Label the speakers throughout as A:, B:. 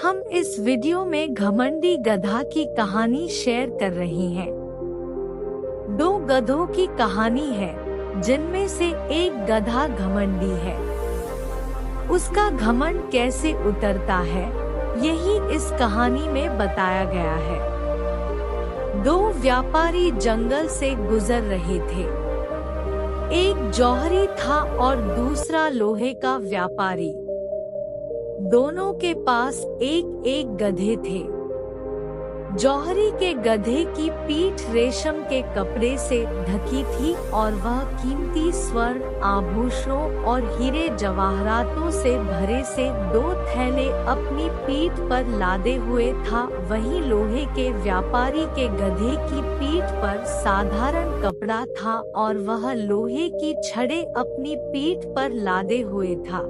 A: हम इस वीडियो में घमंडी गधा की कहानी शेयर कर रहे हैं। दो गधों की कहानी है जिनमें से एक गधा घमंडी है। उसका घमंड कैसे उतरता है यही इस कहानी में बताया गया है। दो व्यापारी जंगल से गुजर रहे थे। एक जौहरी था और दूसरा लोहे का व्यापारी। दोनों के पास एक एक गधे थे। जौहरी के गधे की पीठ रेशम के कपड़े से ढकी थी और वह कीमती स्वर्ण आभूषणों और हीरे जवाहरातों से भरे से 2 थैले अपनी पीठ पर लादे हुए था। वहीं लोहे के व्यापारी के गधे की पीठ पर साधारण कपड़ा था और वह लोहे की छड़ें अपनी पीठ पर लादे हुए था।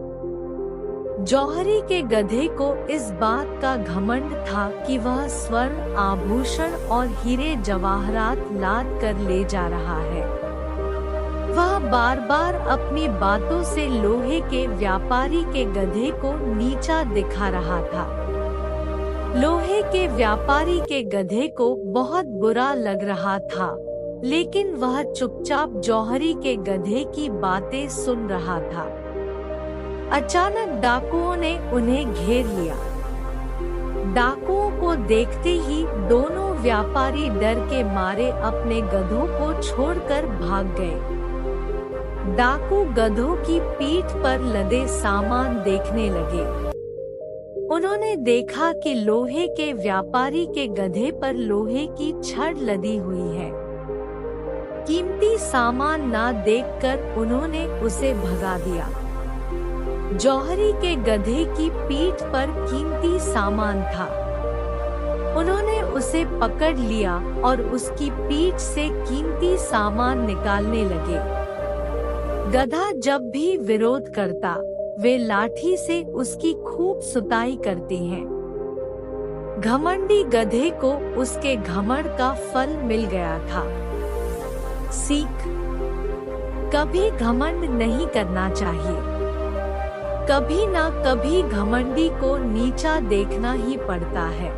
A: जौहरी के गधे को इस बात का घमंड था कि वह स्वर्ण आभूषण और हीरे जवाहरात लाद कर ले जा रहा है। वह बार बार अपनी बातों से लोहे के व्यापारी के गधे को नीचा दिखा रहा था। लोहे के व्यापारी के गधे को बहुत बुरा लग रहा था, लेकिन वह चुपचाप जौहरी के गधे की बातें सुन रहा था। अचानक डाकुओं ने उन्हें घेर लिया। डाकुओं को देखते ही दोनों व्यापारी डर के मारे अपने गधों को छोड़कर भाग गए। डाकू गधों की पीठ पर लदे सामान देखने लगे। उन्होंने देखा कि लोहे के व्यापारी के गधे पर लोहे की छड़ लदी हुई है। कीमती सामान ना देखकर उन्होंने उसे भगा दिया। जौहरी के गधे की पीठ पर कीमती सामान था। उन्होंने उसे पकड़ लिया और उसकी पीठ से कीमती सामान निकालने लगे। गधा जब भी विरोध करता, वे लाठी से उसकी खूब सुताई करते हैं। घमंडी गधे को उसके घमंड का फल मिल गया था। सीख: कभी घमंड नहीं करना चाहिए। कभी ना कभी घमंडी को नीचा देखना ही पड़ता है।